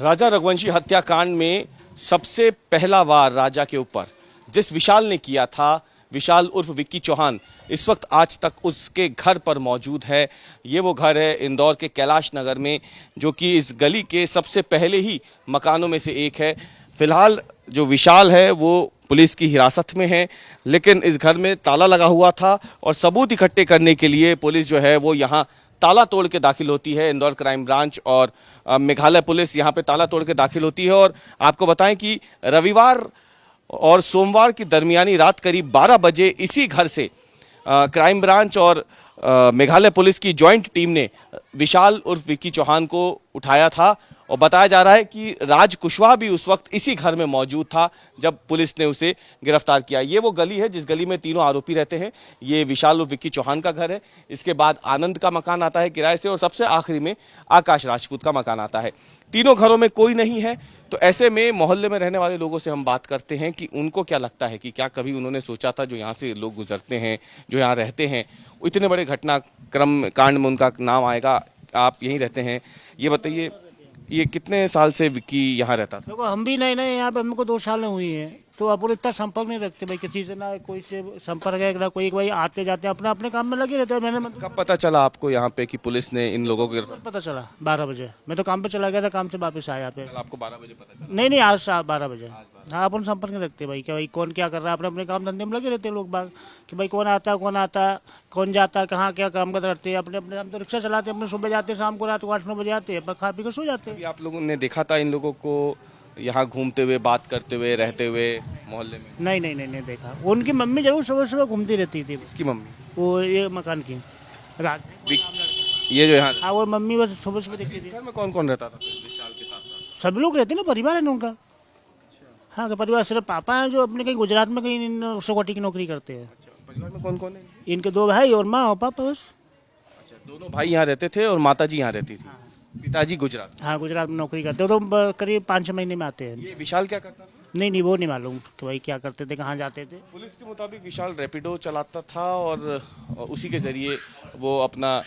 राजा रघुवंशी हत्याकांड में सबसे पहला वार राजा के ऊपर जिस विशाल ने किया था, विशाल उर्फ विक्की चौहान, इस वक्त आज तक उसके घर पर मौजूद है। ये वो घर है इंदौर के कैलाश नगर में, जो कि इस गली के सबसे पहले ही मकानों में से एक है। फिलहाल जो विशाल है वो पुलिस की हिरासत में है, लेकिन इस घर में ताला लगा हुआ था और सबूत इकट्ठे करने के लिए पुलिस जो है वो यहाँ ताला तोड़ के दाखिल होती है। इंदौर क्राइम ब्रांच और मेघालय पुलिस यहाँ पे ताला तोड़ के दाखिल होती है। और आपको बताएं कि रविवार और सोमवार की दरमियानी रात करीब 12 बजे इसी घर से क्राइम ब्रांच और मेघालय पुलिस की जॉइंट टीम ने विशाल उर्फ विक्की चौहान को उठाया था। और बताया जा रहा है कि राज कुशवाहा भी उस वक्त इसी घर में मौजूद था जब पुलिस ने उसे गिरफ्तार किया। ये वो गली है जिस गली में तीनों आरोपी रहते हैं। ये विशाल उर्फ विक्की चौहान का घर है, इसके बाद आनंद का मकान आता है किराए से, और सबसे आखिरी में आकाश राजपूत का मकान आता है। तीनों घरों में कोई नहीं है। तो ऐसे में मोहल्ले में रहने वाले लोगों से हम बात करते हैं कि उनको क्या लगता है कि क्या कभी उन्होंने सोचा था, जो यहाँ से लोग गुजरते हैं, जो यहाँ रहते हैं, इतने बड़े घटनाक्रम कांड में उनका नाम आएगा। आप यहीं रहते हैं, ये बताइए, ये कितने साल से विक्की यहाँ रहता था? देखो, हम भी नए नए यहाँ पे, हमको 2 साल हुई है, तो अपन इतना संपर्क नहीं रखते भाई किसी से, ना कोई से संपर्क है ना कोई। भाई आते जाते हैं, अपने अपने काम में लगे रहते हैं। मैंने मतलब कब पता चला आपको यहाँ पे कि पुलिस ने इन लोगों को पता चला 12 बजे। मैं तो काम पे चला गया था, काम से वापस आया यहाँ पे। आपको 12 बजे पता चला? नहीं नहीं, आज 12 बजे। हाँ, अपन संपर्क नहीं रखते भाई, क्या भाई कौन क्या कर रहा है, अपने अपने काम धंधे में लगे रहते हैं लोग बाग, कि भाई कौन आता है कौन जाता है, कहाँ क्या काम करते हैं अपने अपने। हम तो रिक्शा चलाते हैं अपने, सुबह जाते हैं, शाम को रात को 8-9 बजे आते हैं, खा पी कर सो जाते हैं। आप लोगों ने देखा था इन लोगों को यहाँ घूमते हुए, बात करते हुए, रहते हुए मोहल्ले में? नहीं नहीं नहीं नहीं देखा। उनकी मम्मी जरूर सुबह सुबह घूमती रहती थी। इसकी मम्मी? वो ये मकान की रात, ये जो यहाँ, हाँ वो मम्मी बस सुबह सुबह देखती थी। घर में कौन कौन रहता था विशाल के साथ साथ? सभी लोग रहते ना, परिवार है ना उनका। हाँ, तो परिवार सिर्फ पापा हैं जो अपने कहीं गुजरात में कहीं सिक्योरिटी की नौकरी करते हैं। परिवार में कौन कौन है? इनके 2 भाई और माँ और पापा बस। अच्छा, दोनों भाई यहाँ रहते थे और माताजी यहाँ रहती थी। पिताजी गुजरात? हाँ, गुजरात में नौकरी करते हो, तो करीब 5-6 महीने में आते हैं। ये विशाल क्या करता था? नहीं नहीं, वो नहीं मालूम कि भाई क्या करते थे, कहाँ जाते थे। पुलिस के मुताबिक विशाल रैपिडो चलाता था और उसी के जरिए वो अपना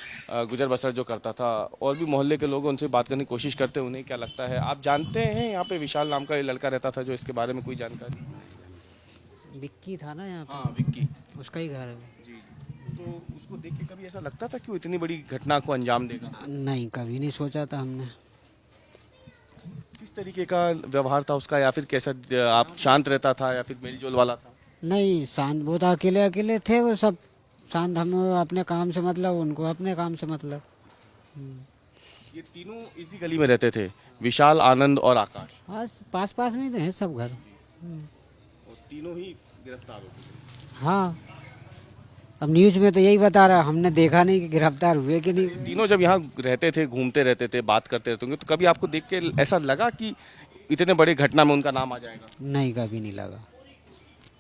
गुजर बसर जो करता था। और भी मोहल्ले के लोग उनसे बात करने की कोशिश करते हैं, उन्हें क्या लगता है। आप जानते हैं यहाँ पे विशाल नाम का ये लड़का रहता था, जो इसके बारे में कोई जानकारी? विक्की था ना यहाँ पे? हाँ, विक्की, उसका ही घर है। जी। तो उसको देख के कभी ऐसा लगता था कि वो इतनी बड़ी घटना को अंजाम देगा? नहीं, कभी नहीं सोचा था हमने। किस तरीके का व्यवहार था उसका, या फिर कैसा, आप शांत रहता था या फिर मेलजोल वाला था? नहीं, शांत, वो तो अकेले अकेले थे वो सब शांत। हम अपने काम से मतलब, उनको अपने काम से मतलब। ये तीनों इसी गली में रहते थे, विशाल, आनंद और आकाश? पास पास में तो है सब घर। और तीनों ही गिरफ्तार हो गए? हाँ, अब न्यूज में तो यही बता रहा, हमने देखा नहीं कि गिरफ्तार हुए कि नहीं। तीनों जब यहाँ रहते थे, घूमते रहते थे, बात करते रहते होंगे, तो कभी आपको देख के ऐसा लगा कि इतने बड़े घटना में उनका नाम आ जाएगा? नहीं, कभी नहीं लगा,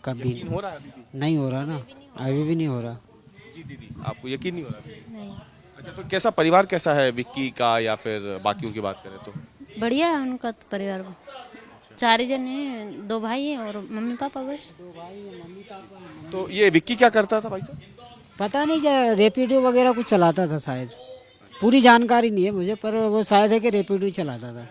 कभी यकीन हो रहा है अभी भी? नहीं हो रहा ना, अभी भी नहीं हो रहा। जी दीदी, आपको यकीन नहीं हो रहा? नहीं। अच्छा, तो कैसा परिवार कैसा है विक्की का, या फिर बाकियों की बात करें तो? बढ़िया है उनका तो परिवार। 4 ही जन हैं, 2 भाई हैं और मम्मी पापा बस। तो ये विक्की क्या करता था भाई साहब? पता नहीं क्या, रैपिडो वगैरह कुछ चलाता था शायद। पूरी जानकारी नहीं है मुझे, पर वो शायद है कि रैपिडो ही चलाता था।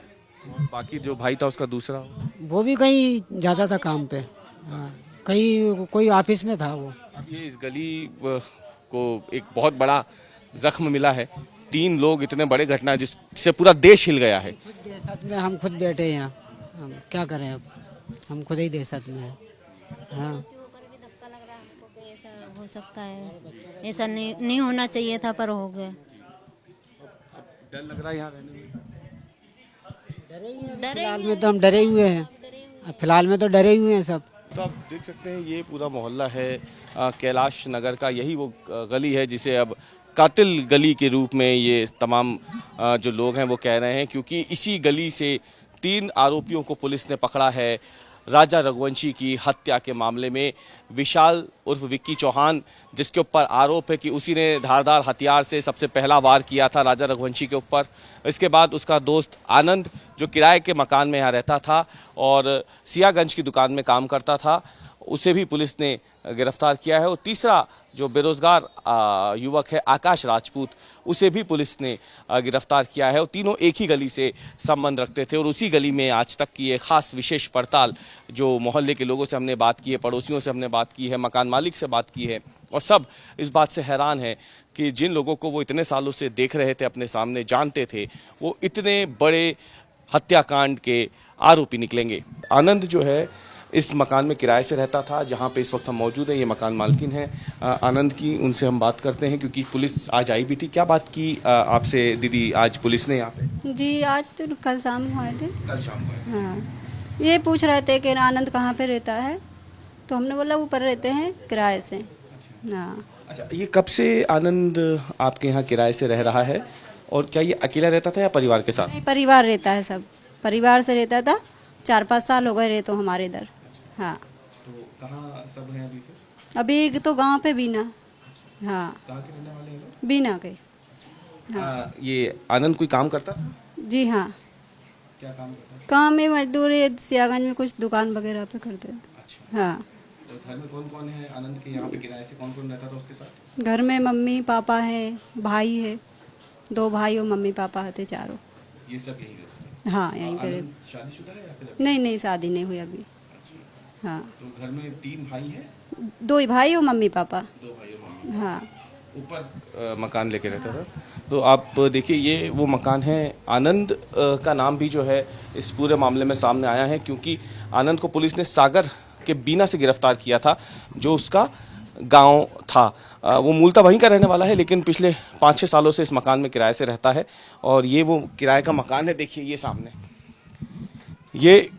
और बाकी जो भाई था उसका दूसरा? वो भी कहीं जाता था काम पे। हाँ, कहीं कोई ऑफिस में था वो। अब ये इस गली को एक बहुत बड़ा जख्म मिला है। 3 लोग, इतने बड़े घटना जिससे पूरा देश हिल गया है। दहशत में हम खुद बैठे हैं यहाँ, हम क्या करें अब, हम खुद ही दहशत में हैं। हाँ, धक्का लग रहा है हमको कि ऐसा हो सकता है, ऐसा नहीं होना चाहिए था, पर हो गया। डर लग रहा है यहाँ रहने में? फिलहाल में तो हम डरे हुए हैं, फिलहाल में तो डरे हुए हैं सब। तो आप देख सकते हैं ये पूरा मोहल्ला है कैलाश नगर का। यही वो गली है जिसे अब कातिल गली के रूप में ये तमाम जो लोग हैं वो कह रहे हैं, क्योंकि इसी गली से 3 आरोपियों को पुलिस ने पकड़ा है राजा रघुवंशी की हत्या के मामले में। विशाल उर्फ विक्की चौहान, जिसके ऊपर आरोप है कि उसी ने धारदार हथियार से सबसे पहला वार किया था राजा रघुवंशी के ऊपर। इसके बाद उसका दोस्त आनंद, जो किराए के मकान में यहाँ रहता था और सियागंज की दुकान में काम करता था, उसे भी पुलिस ने गिरफ्तार किया है। और तीसरा जो बेरोजगार युवक है आकाश राजपूत, उसे भी पुलिस ने गिरफ्तार किया है। और तीनों एक ही गली से संबंध रखते थे और उसी गली में आज तक की एक खास विशेष पड़ताल जो मोहल्ले के लोगों से हमने बात की है, पड़ोसियों से हमने बात की है, मकान मालिक से बात की है, और सब इस बात से हैरान है कि जिन लोगों को वो इतने सालों से देख रहे थे, अपने सामने जानते थे, वो इतने बड़े हत्याकांड के आरोपी निकलेंगे। आनंद जो है इस मकान में किराए से रहता था जहां पे इस वक्त हम मौजूद हैं। ये मकान मालकिन है आनंद की, उनसे हम बात करते हैं क्योंकि पुलिस आज आई भी थी। क्या बात की आपसे दीदी आज पुलिस ने यहाँ पे? जी आज तो कल शाम को आए थे। कल शाम को? हाँ, ये पूछ रहे थे कि आनंद कहाँ पे रहता है, तो हमने बोला ऊपर रहते हैं किराए से। हाँ। अच्छा, ये कब से आनंद आपके यहाँ किराए से रह रहा है और क्या ये अकेला रहता था या परिवार के साथ? नहीं, परिवार रहता है, सब परिवार से रहता था। 4-5 साल हो गए रहे तो हमारे इधर। हाँ। तो कहाँ सब हैं अभी फिर? अभी तो गांव पे बीना। हाँ, कहाँ के रहने वाले हैं लोग? बीना के। ये आनंद कोई काम करता था? जी हाँ, क्या काम करता था? काम में मजदूरी, सियागंज में कुछ दुकान वगैरह पे करते थे। अच्छा। हाँ। तो घर में कौन कौन है आनंद के यहाँ पे किराए से? कौन कौन रहता था उसके साथ? घर में मम्मी पापा है, भाई है, 2 भाई और मम्मी पापा थे चारों। ये सब यही रहते थे? हाँ, यहीं पे आनंद शादीशुदा है या फिर? नहीं, शादी नहीं हुई अभी। अच्छा। हाँ, तो घर में 3 भाई हैं? 2 ही भाई और मम्मी पापा। 2 भाई और मम्मी। हाँ। ऊपर मकान लेके रहता था। तो आप देखिए ये वो मकान है। आनंद का नाम भी जो है इस पूरे मामले में सामने आया है क्योंकि आनंद को पुलिस ने सागर के बीना से गिरफ्तार किया था जो उसका गांव था। वो मूलतः वहीं का रहने वाला है लेकिन पिछले 5-6 सालों से इस मकान में किराए से रहता है। और ये वो किराए का मकान है, देखिए ये सामने ये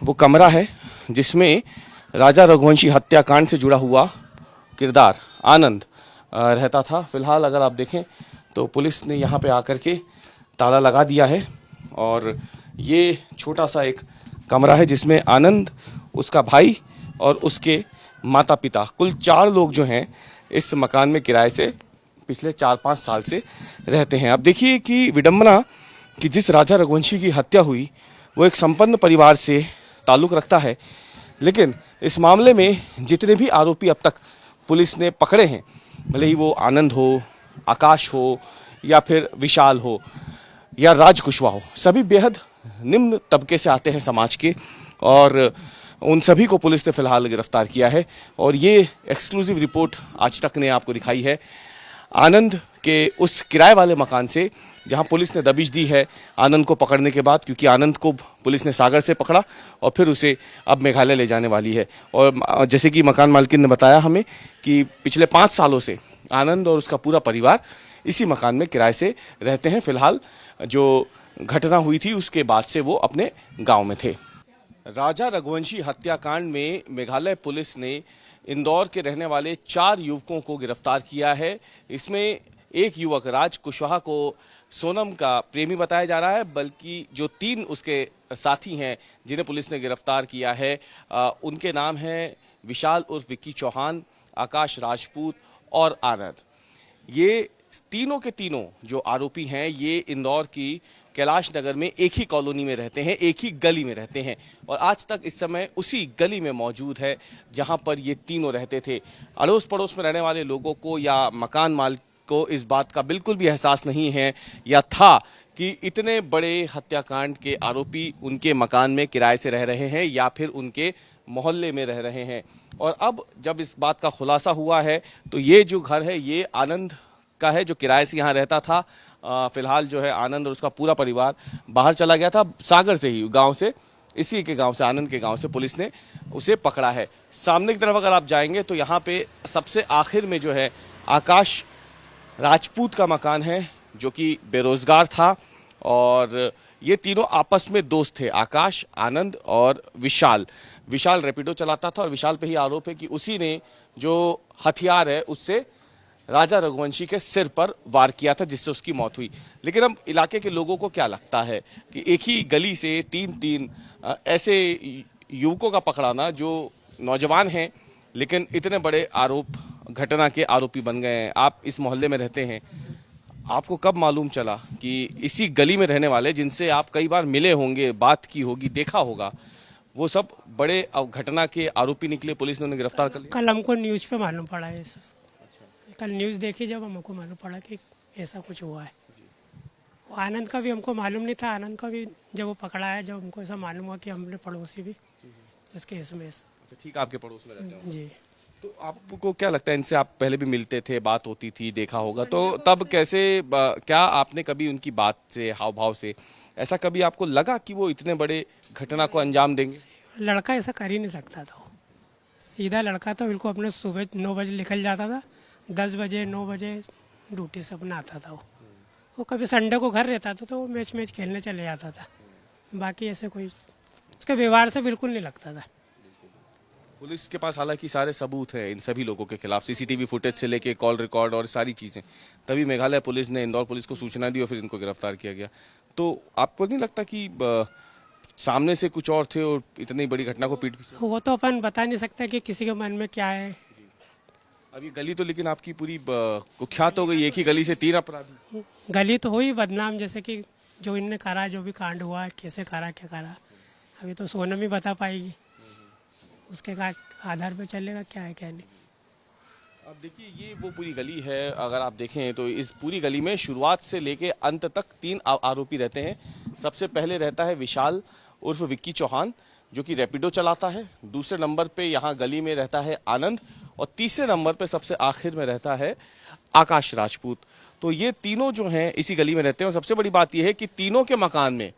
वो कमरा है जिसमें राजा रघुवंशी हत्याकांड से जुड़ा हुआ किरदार आनंद रहता था। फिलहाल अगर आप देखें तो पुलिस ने यहाँ पे आकर के ताला लगा दिया है और ये छोटा सा एक कमरा है जिसमें आनंद, उसका भाई और उसके माता पिता, कुल 4 लोग जो हैं इस मकान में किराए से पिछले 4-5 साल से रहते हैं। अब देखिए कि विडंबना कि जिस राजा रघुवंशी की हत्या हुई वो एक संपन्न परिवार से ताल्लुक़ रखता है, लेकिन इस मामले में जितने भी आरोपी अब तक पुलिस ने पकड़े हैं, भले ही वो आनंद हो, आकाश हो या फिर विशाल हो या राज कुशवाहा हो, सभी बेहद निम्न तबके से आते हैं समाज के और उन सभी को पुलिस ने फिलहाल गिरफ्तार किया है। और ये एक्सक्लूसिव रिपोर्ट आज तक ने आपको दिखाई है आनंद के उस किराए वाले मकान से जहां पुलिस ने दबिश दी है आनंद को पकड़ने के बाद, क्योंकि आनंद को पुलिस ने सागर से पकड़ा और फिर उसे अब मेघालय ले जाने वाली है। और जैसे कि मकान मालकिन ने बताया हमें कि पिछले 5 सालों से आनंद और उसका पूरा परिवार इसी मकान में किराए से रहते हैं। फिलहाल जो घटना हुई थी उसके बाद से वो अपने गांव में थे। राजा रघुवंशी हत्याकांड में मेघालय पुलिस ने इंदौर के रहने वाले 4 युवकों को गिरफ्तार किया है। इसमें एक युवक राज कुशवाहा को सोनम का प्रेमी बताया जा रहा है, बल्कि जो 3 उसके साथी हैं जिन्हें पुलिस ने गिरफ्तार किया है उनके नाम हैं विशाल उर्फ विक्की चौहान, आकाश राजपूत और आनंद। ये तीनों के तीनों जो आरोपी हैं ये इंदौर की कैलाश नगर में एक ही कॉलोनी में रहते हैं, एक ही गली में रहते हैं और आज तक इस समय उसी गली में मौजूद है जहां पर ये तीनों रहते थे। अड़ोस पड़ोस में रहने वाले लोगों को या मकान मालिक को इस बात का बिल्कुल भी एहसास नहीं है या था कि इतने बड़े हत्याकांड के आरोपी उनके मकान में किराए से रह रहे हैं या फिर उनके मोहल्ले में रह रहे हैं। और अब जब इस बात का खुलासा हुआ है तो ये जो घर है ये आनंद का है जो किराए से यहाँ रहता था। फिलहाल जो है आनंद और उसका पूरा परिवार बाहर चला गया था सागर से ही, गांव से, इसी के गांव से, आनंद के गांव से पुलिस ने उसे पकड़ा है। सामने की तरफ अगर आप जाएंगे तो यहाँ पे सबसे आखिर में जो है आकाश राजपूत का मकान है जो कि बेरोजगार था और ये तीनों आपस में दोस्त थे, आकाश, आनंद और विशाल। विशाल रैपिडो चलाता था और विशाल पे ही आरोप है कि उसी ने जो हथियार है उससे राजा रघुवंशी के सिर पर वार किया था जिससे उसकी मौत हुई। लेकिन अब इलाके के लोगों को क्या लगता है कि एक ही गली से 3 ऐसे युवकों का पकड़ाना जो नौजवान हैं लेकिन इतने बड़े आरोप घटना के आरोपी बन गए हैं। आप इस मोहल्ले में रहते हैं, आपको कब मालूम चला कि इसी गली में रहने वाले जिनसे आप कई बार मिले होंगे, बात की होगी, देखा होगा, वो सब बड़े घटना के आरोपी निकले, पुलिस ने उन्हें गिरफ्तार कर लिया? कल हमको न्यूज़ पे मालूम पड़ा है। कल न्यूज़ देखी जब हमको मालूम पड़ा कि ऐसा कुछ हुआ है। वो आनंद का भी हमको मालूम नहीं था, आनंद का भी जब वो पकड़ा है, जब हमको ऐसा मालूम हुआ कि हमने पड़ोसी भी इस केस में। अच्छा, ठीक, आपके पड़ोस में रहते हो जी। तो आपको क्या लगता है, इनसे आप पहले भी मिलते थे, बात होती थी, देखा होगा, तो तब कैसे क्या आपने कभी उनकी बात से, हाव भाव से ऐसा कभी आपको लगा कि वो इतने बड़े घटना को अंजाम देंगे? लड़का ऐसा कर ही नहीं सकता था, वो सीधा लड़का था बिल्कुल। अपने सुबह 9 बजे निकल जाता था, 10 बजे 9 बजे ड्यूटी से अपना आता था। वो कभी संडे को घर रहता था तो वो मैच खेलने चले जाता था। बाकी ऐसे कोई उसके व्यवहार से बिल्कुल नहीं लगता था। पुलिस के पास हालांकि सारे सबूत हैं इन सभी लोगों के खिलाफ, सीसीटीवी फुटेज से लेके कॉल रिकॉर्ड और सारी चीजें। तभी मेघालय पुलिस ने इंदौर पुलिस को सूचना दी और फिर इनको गिरफ्तार किया गया। तो आपको नहीं लगता कि सामने से कुछ और थे और इतनी बड़ी घटना को पीठ पीछे? वो तो अपन बता नहीं सकते कि किसी के मन में क्या है। अब ये गली तो लेकिन आपकी पूरी कुख्यात हो गई, एक ही गली से 3 अपराधी। गली तो हुई बदनाम, जैसे कि जो इनने करा, जो भी कांड हुआ, कैसे करा, क्या करा, अभी तो सोनम ही बता पाएगी। उसके आधार पे चलेगा क्या है क्या नहीं। अब देखिए, ये वो पूरी गली है, अगर आप देखें तो इस पूरी गली में शुरुआत से लेके अंत तक 3 आरोपी रहते हैं। सबसे पहले रहता है विशाल उर्फ विक्की चौहान, जो कि रैपिडो चलाता है। दूसरे नंबर पे यहाँ गली में रहता है आनंद, और तीसरे नंबर पे सबसे आखिर में रहता है आकाश राजपूत। तो ये तीनों जो हैं इसी गली में रहते हैं। और सबसे बड़ी बात यह है कि तीनों के मकान में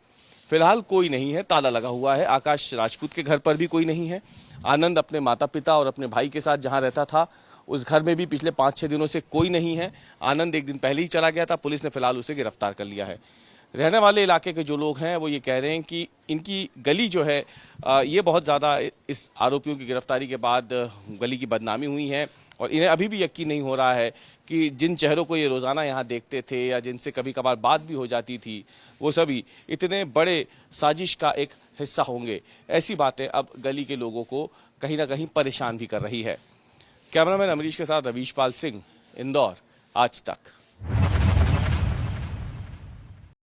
फिलहाल कोई नहीं है, ताला लगा हुआ है। आकाश राजपूत के घर पर भी कोई नहीं है। आनंद अपने माता पिता और अपने भाई के साथ जहां रहता था उस घर में भी पिछले 5-6 दिनों से कोई नहीं है। आनंद एक दिन पहले ही चला गया था, पुलिस ने फिलहाल उसे गिरफ्तार कर लिया है। रहने वाले इलाके के जो लोग हैं वो ये कह रहे हैं कि इनकी गली जो है ये बहुत ज़्यादा इस आरोपियों की गिरफ्तारी के बाद गली की बदनामी हुई है, और इन्हें अभी भी यकीन नहीं हो रहा है कि जिन चेहरों को ये रोज़ाना यहाँ देखते थे या जिनसे कभी कभार बात भी हो जाती थी, वो सभी इतने बड़े साजिश का एक हिस्सा होंगे। ऐसी बातें अब गली के लोगों को कहीं ना कहीं परेशान भी कर रही है। कैमरामैन अमरीश के साथ रवीश पाल सिंह, इंदौर, आज तक।